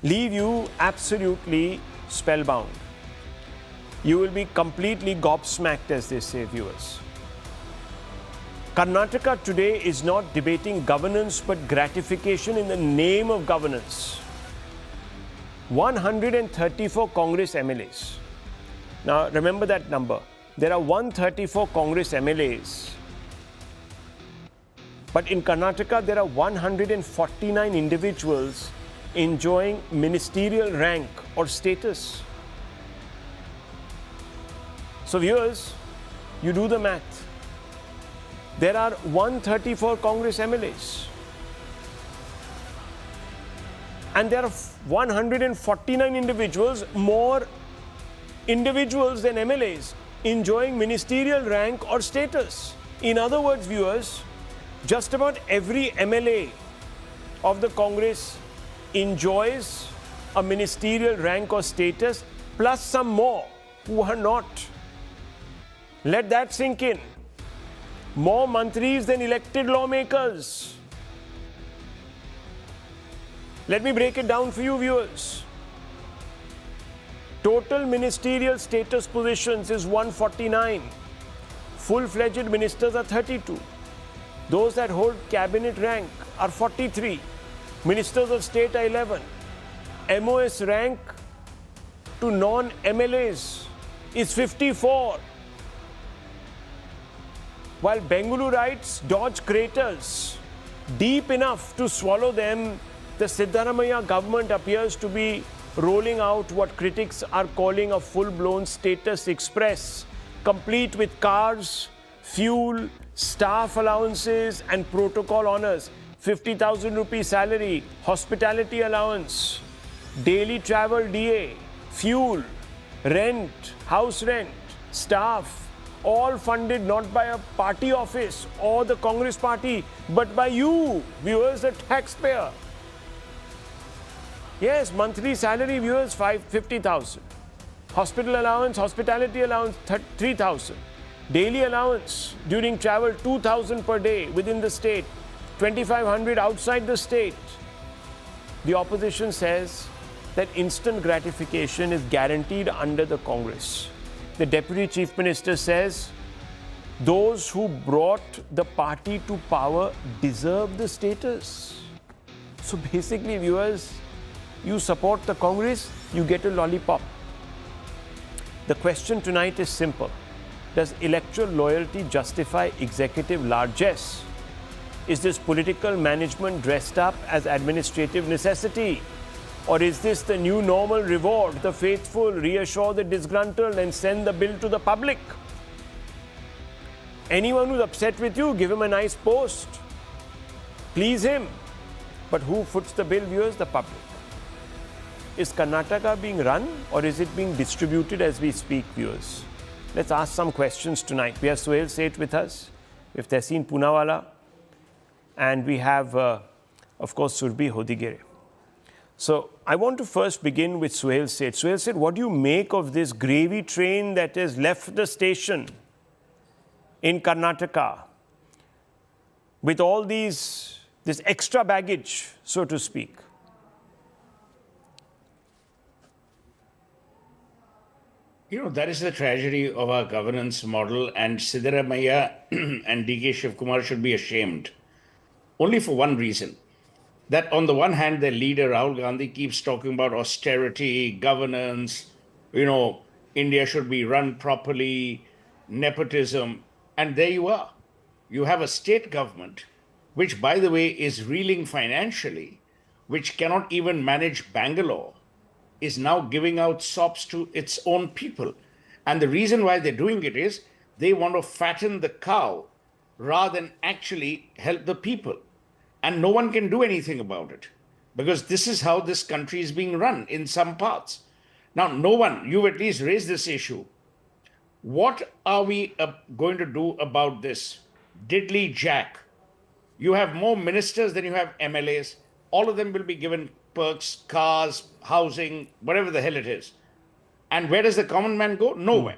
leave you absolutely spellbound. You will be completely gobsmacked, as they say, viewers. Karnataka today is not debating governance but gratification in the name of governance. 134 Congress MLAs. Now remember that number. There are 134 Congress MLAs. But in Karnataka, there are 149 individuals enjoying ministerial rank or status. So viewers, you do the math. There are 134 Congress MLAs. And there are 149 individuals, more individuals than MLAs, enjoying ministerial rank or status. In other words, viewers, just about every MLA of the Congress enjoys a ministerial rank or status, plus some more who are not. Let that sink in. More mantris than elected lawmakers. Let me break it down for you, viewers. Total ministerial status positions is 149. Full-fledged ministers are 32. Those that hold cabinet rank are 43. Ministers of state are 11. MOS rank to non-MLAs is 54. While Bengaluru dodge craters deep enough to swallow them, the Siddaramaiah government appears to be rolling out what critics are calling a full-blown status express, complete with cars, fuel, staff allowances and protocol honors, 50,000 rupee salary, hospitality allowance, daily travel DA, fuel, rent, house rent, staff, all funded not by a party office or the Congress party, but by you, viewers, the taxpayer. Yes, monthly salary, viewers, 50,000. Hospital allowance, hospitality allowance, 3,000. Daily allowance during travel, 2,000 per day within the state, 2,500 outside the state. The opposition says that instant gratification is guaranteed under the Congress. The Deputy Chief Minister says those who brought the party to power deserve the status. So basically, viewers, you support the Congress, you get a lollipop. The question tonight is simple. Does electoral loyalty justify executive largesse? Is this political management dressed up as administrative necessity? Or is this the new normal reward the faithful, reassure the disgruntled and send the bill to the public? Anyone who's upset with you, give him a nice post. Please him. But who foots the bill, viewers? The public. Is Karnataka being run or is it being distributed as we speak, viewers? Let's ask some questions tonight. We have Suhail Seth with us, we have Tehseen Poonawala, and we have, of course, Surbhi Hodigere. So I want to first begin with Suhail Seth. Suhail Seth, what do you make of this gravy train that has left the station in Karnataka with all this extra baggage, so to speak? You know, that is the tragedy of our governance model, and Siddaramaiah and D.K. Shivkumar should be ashamed. Only for one reason. That on the one hand, their leader, Rahul Gandhi, keeps talking about austerity, governance, India should be run properly, nepotism, and there you are. You have a state government, which, by the way, is reeling financially, which cannot even manage Bangalore, is now giving out sops to its own people. And the reason why they're doing it is they want to fatten the cow rather than actually help the people. And no one can do anything about it because this is how this country is being run in some parts. Now, no one, you at least raised this issue. What are we going to do about this? Diddly jack. You have more ministers than you have MLAs. All of them will be given perks, cars, housing, whatever the hell it is. And where does the common man go? Nowhere.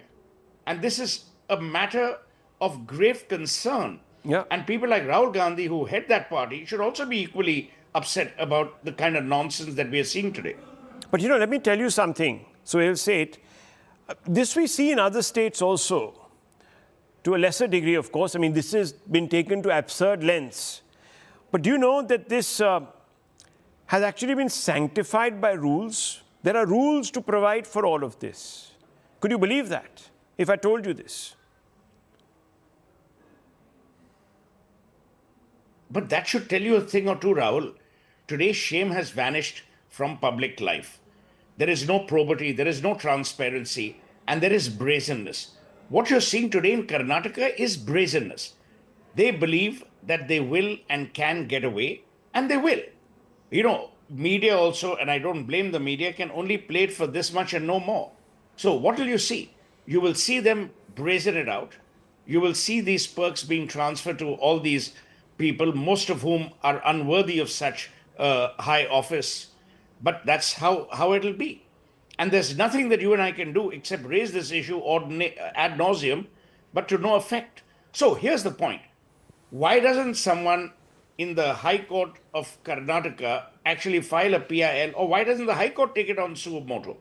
And this is a matter of grave concern. Yeah. And people like Rahul Gandhi, who head that party, should also be equally upset about the kind of nonsense that we are seeing today. But let me tell you something. So he'll say it. This we see in other states also, to a lesser degree, of course. I mean, this has been taken to absurd lengths. But do you know that this has actually been sanctified by rules? There are rules to provide for all of this. Could you believe that, if I told you this? But that should tell you a thing or two, Rahul. Today, shame has vanished from public life. There is no probity, there is no transparency, and there is brazenness. What you're seeing today in Karnataka is brazenness. They believe that they will and can get away, and they will. Media also, and I don't blame the media, can only play it for this much and no more. So what will you see? You will see them brazen it out. You will see these perks being transferred to all these people, most of whom are unworthy of such high office. But that's how it'll be. And there's nothing that you and I can do except raise this issue ad nauseum, but to no effect. So here's the point. Why doesn't someone in the High Court of Karnataka actually file a PIL, or why doesn't the High Court take it on suo motu?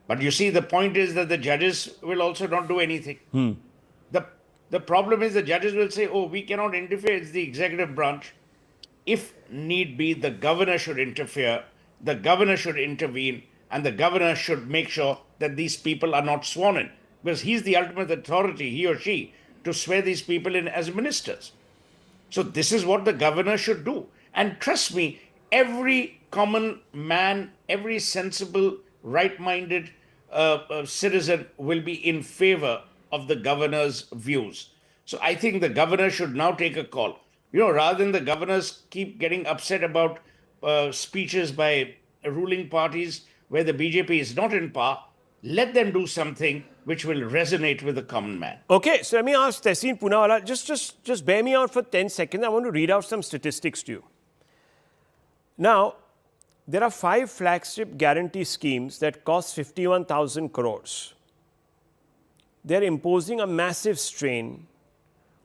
But you see, the point is that the judges will also not do anything. The problem is the judges will say, oh, we cannot interfere, it's the executive branch. If need be, the governor should interfere, the governor should intervene, and the governor should make sure that these people are not sworn in, because he's the ultimate authority, he or she, to swear these people in as ministers. So this is what the governor should do. And trust me, every common man, every sensible, right-minded citizen will be in favor of the governor's views. So I think the governor should now take a call. Rather than the governors keep getting upset about speeches by ruling parties where the BJP is not in power, let them do something which will resonate with the common man. Okay, so let me ask Tehseen Poonawalla, just bear me out for 10 seconds. I want to read out some statistics to you. Now, there are 5 flagship guarantee schemes that cost 51,000 crores. They're imposing a massive strain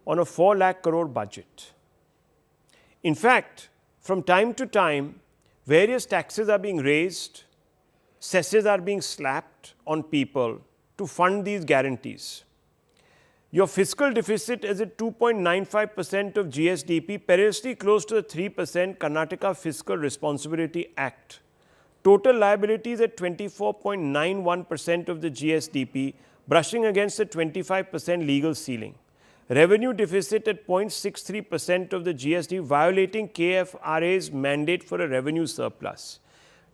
on a 4 lakh crore budget. In fact, from time to time, various taxes are being raised, cesses are being slapped on people to fund these guarantees. Your fiscal deficit is at 2.95% of GSDP, perilously close to the 3% Karnataka Fiscal Responsibility Act. Total liabilities at 24.91% of the GSDP, brushing against the 25% legal ceiling. Revenue deficit at 0.63% of the GST, violating KFRA's mandate for a revenue surplus.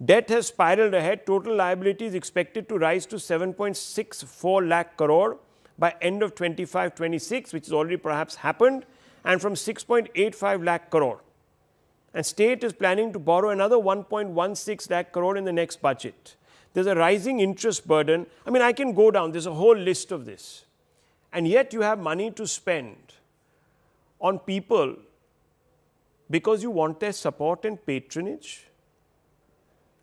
Debt has spiraled ahead. Total liabilities expected to rise to 7.64 lakh crore by end of 25-26, which has already perhaps happened, and from 6.85 lakh crore. And state is planning to borrow another 1.16 lakh crore in the next budget. There's a rising interest burden. I mean, I can go down. There's a whole list of this. And yet you have money to spend on people because you want their support and patronage.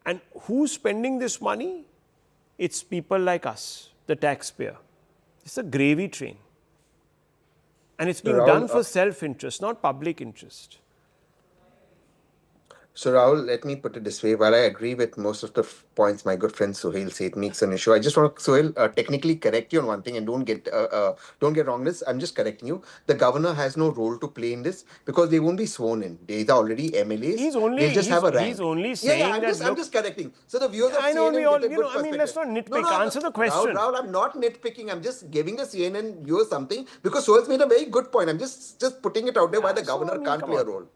And who's spending this money? It's people like us, the taxpayer. It's a gravy train. And it's being done for self-interest, not public interest. So Rahul, let me put it this way. While I agree with most of the points my good friend Suhail said, it makes an issue. I just want to, Suhail, technically correct you on one thing, and don't get wrong this. I'm just correcting you. The governor has no role to play in this because they won't be sworn in. They are already MLAs. They just have a rank. He's only saying I'm just correcting. So the viewers of I know CNN we all, get a good perspective. let's not nitpick. Answer the question. Rahul, I'm not nitpicking. I'm just giving the CNN viewers something because Suhail's made a very good point. I'm just putting it out there why the governor can't play a role.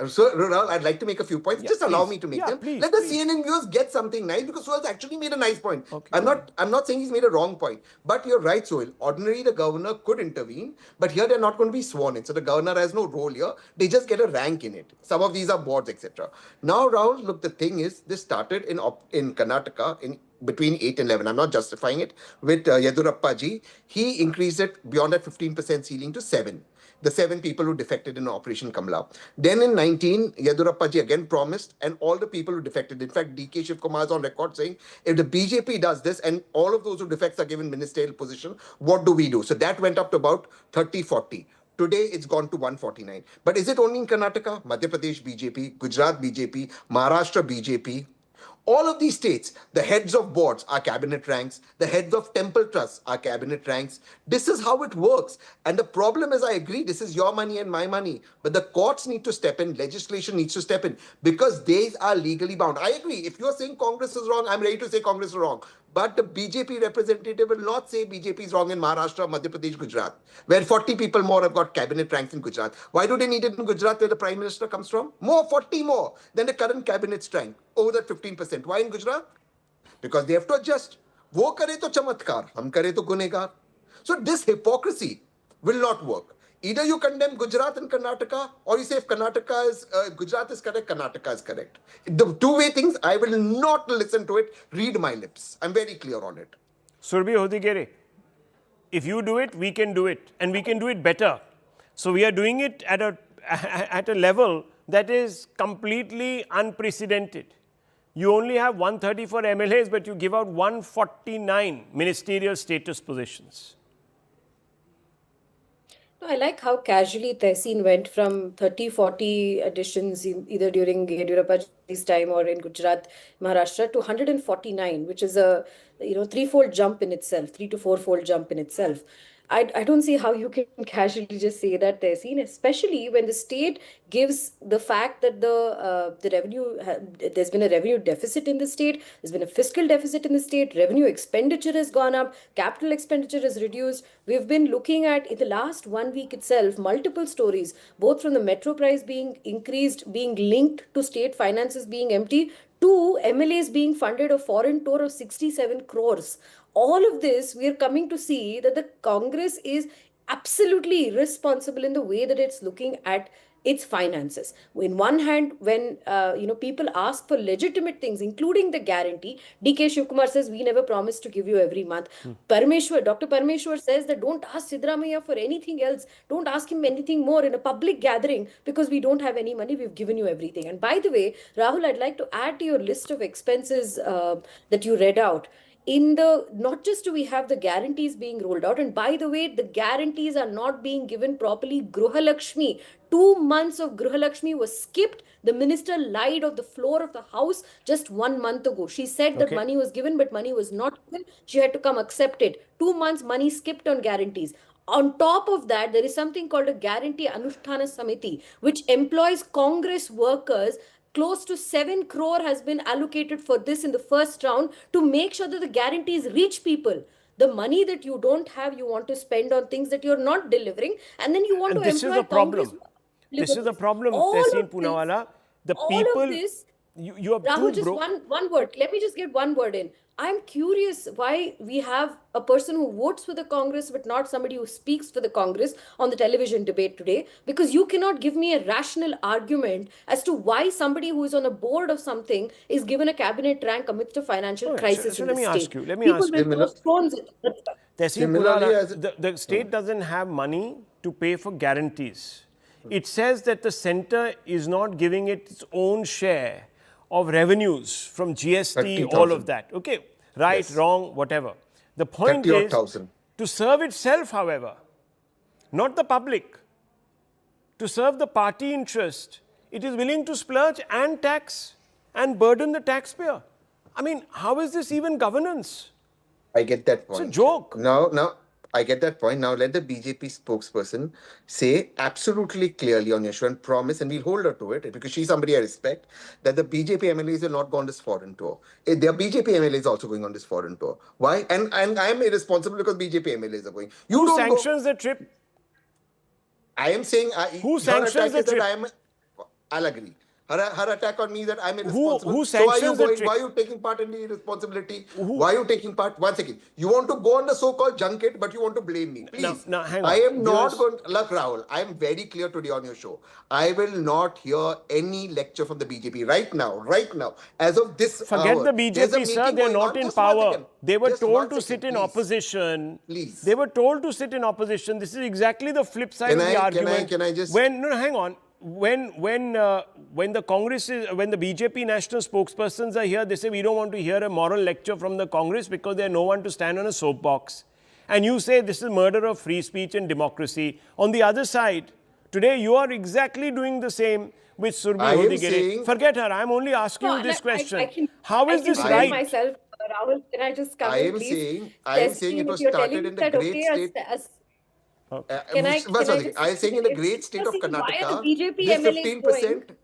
So, Rahul, I'd like to make a few points. Just allow me to make them. Let the CNN viewers get something nice because Sohail's actually made a nice point. Okay. I'm not saying he's made a wrong point. But you're right, Sohail. Ordinarily, the governor could intervene, but here they're not going to be sworn in. So the governor has no role here. They just get a rank in it. Some of these are boards, etc. Now, Rahul, look, the thing is, this started in Karnataka in between 8 and 11. I'm not justifying it. With Yedurappa ji, he increased it beyond that 15% ceiling to 7. The 7 people who defected in Operation Kamla. Then in 19, Yedurappa ji again promised, and all the people who defected. In fact, DK Shivkumar is on record saying, if the BJP does this and all of those who defects are given ministerial position, what do we do? So that went up to about 30, 40. Today, it's gone to 149. But is it only in Karnataka? Madhya Pradesh BJP, Gujarat BJP, Maharashtra BJP, All of these states, the heads of boards are cabinet ranks, the heads of temple trusts are cabinet ranks. This is how it works. And the problem is, I agree, this is your money and my money, but the courts need to step in, legislation needs to step in, because they are legally bound. I agree, if you're saying Congress is wrong, I'm ready to say Congress is wrong. But the BJP representative will not say BJP is wrong in Maharashtra, Madhya Pradesh, Gujarat, where 40 people more have got cabinet ranks in Gujarat. Why do they need it in Gujarat, where the Prime Minister comes from? 40 more than the current cabinet's rank, over that 15%. Why in Gujarat? Because they have to adjust. वो करे तो चमत्कार, हम करे तो गुनहगार. So this hypocrisy will not work. Either you condemn Gujarat and Karnataka, or you say if Karnataka is Gujarat is correct, Karnataka is correct. The two-way things, I will not listen to it. Read my lips. I'm very clear on it. Surbhi Hodigere, if you do it, we can do it, and we can do it better. So we are doing it at a level that is completely unprecedented. You only have 134 MLAs, but you give out 149 ministerial status positions. No, I like how casually Tehseen went from 30, 40 additions either during Yediyurappa's time or in Gujarat, Maharashtra to 149, which is a threefold jump in itself, 3 to 4-fold jump in itself. I don't see how you can casually just say that, Tehseen, especially when the state gives the fact that the revenue, there's been a revenue deficit in the state, there's been a fiscal deficit in the state, revenue expenditure has gone up, capital expenditure is reduced. We've been looking at, in the last 1 week itself, multiple stories, both from the metro price being increased, being linked to state finances being empty, to MLAs being funded a foreign tour of 67 crores. All of this, we are coming to see that the Congress is absolutely irresponsible in the way that it's looking at its finances. In one hand, when people ask for legitimate things, including the guarantee, DK Shivkumar says, we never promised to give you every month. Dr. Parameshwar says that don't ask Siddaramaiah for anything else. Don't ask him anything more in a public gathering because we don't have any money. We've given you everything. And by the way, Rahul, I'd like to add to your list of expenses that you read out. Not just do we have the guarantees being rolled out, and by the way, the guarantees are not being given properly. Gruhalakshmi, 2 months of Gruhalakshmi was skipped. The minister lied on the floor of the house just 1 month ago. She said that money was given, but money was not given. She had to come accept it. 2 months money skipped on guarantees. On top of that, there is something called a Guarantee Anusthana Samiti, which employs Congress workers. Close to 7 crore has been allocated for this in the first round to make sure that the guarantees reach people. The money that you don't have, you want to spend on things that you're not delivering, and then you want to employ Congress. This is the problem, Tehseen Poonawalla. The people, you are Rahul, too broke. just one word. Let me just get one word in. I'm curious why we have a person who votes for the Congress but not somebody who speaks for the Congress on the television debate today, because you cannot give me a rational argument as to why somebody who is on a board of something is given a cabinet rank amidst a financial crisis in the state. Let me ask you. Tehseen Poonawalla, Similarly, the state doesn't have money to pay for guarantees. It says that the centre is not giving it its own share of revenues from GST, all of that. Okay, right, wrong, whatever. The point is to serve itself, however, not the public. To serve the party interest, it is willing to splurge and tax and burden the taxpayer. I mean, how is this even governance? I get that point. It's a joke. Now, I get that point. Now, let the BJP spokesperson say absolutely clearly on your show and promise, and we'll hold her to it because she's somebody I respect, that the BJP MLAs will not go on this foreign tour. Their BJP MLAs also going on this foreign tour. Why? And I am irresponsible because BJP MLAs are going. Who sanctions the trip? I am saying... Who sanctions the trip? I'll agree. Her attack on me that I'm irresponsible. Who sanctions the trip? Why are you taking part in the irresponsibility? Why are you taking part? 1 second. You want to go on the so-called junket, but you want to blame me. Please. No, hang on. I am not going to... Look, Rahul, I am very clear today on your show. I will not hear any lecture from the BJP right now. As of this Forget hour, the BJP, sir. They're not in power. They were told to sit in opposition. Please. They were told to sit in opposition. This is exactly the flip side of the argument. Can I just... Hang on. When the BJP national spokespersons are here, they say we don't want to hear a moral lecture from the Congress because there's no one to stand on a soapbox. And you say this is murder of free speech and democracy. On the other side, Today, you are exactly doing the same with Surbhi I am Hodigere. saying- Forget her. I'm only asking you this question. How is this I right? myself, Rahul, can I just come I in, am please? saying it Testing, was if you're started telling in the that, great okay, state. can I I am saying in the great just state of see why are the Karnataka, BJP this MLAs 15%.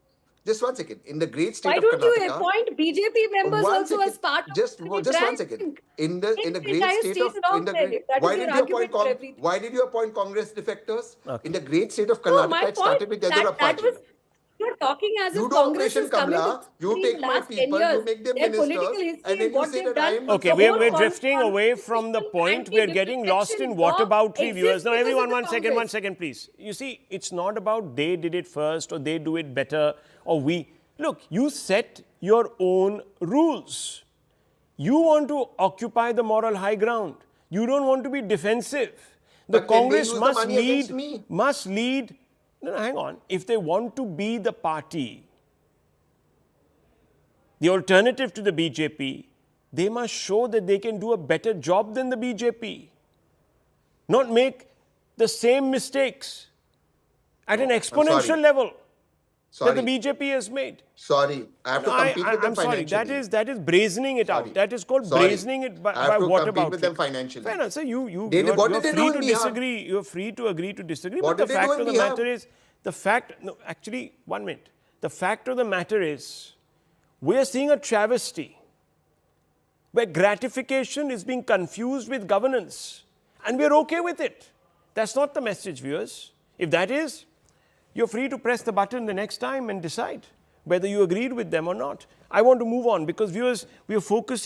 Just one second. In the great state Why of don't you Karnataka, appoint BJP members one also second, as part of just the one rank? second. In the great entire state state of along there. If that why is your did you argument for everything. why did you appoint Congress defectors? Okay. In the great state of No, my Karnataka, it point started with that Yadurappa. was you're talking as You if do Congress Operation has come into Kamla, you the take my last 10 people, years. you make them Their political ministers, history and then you what say they've that I done. am Okay, the we're whole drifting away from the point. We're getting lost in whataboutery, viewers. Now, everyone, one second, please. You see, it's not about they did it first or they do it better or we. Look, you set your own rules. You want to occupy the moral high ground. You don't want to be defensive. The But then they Congress use the money against me. must lead. No, hang on. If they want to be the party, the alternative to the BJP, they must show that they can do a better job than the BJP. Not make the same mistakes at an exponential level that the BJP has made. Sorry, I have to compete with them I'm sorry, financially. that is brazening it out. That is called brazening it by I have to what compete about with them financially. Fair enough, sir. You're What did they free do to in Bihar? disagree. You're free to agree to disagree. What But the did they do fact in of the Bihar? matter is, actually, 1 minute. The fact of the matter is, we're seeing a travesty where gratification is being confused with governance. And we're okay with it. That's not the message, viewers. If that is, you're free to press the button the next time and decide whether you agreed with them or not. I want to move on because, viewers, we are focusing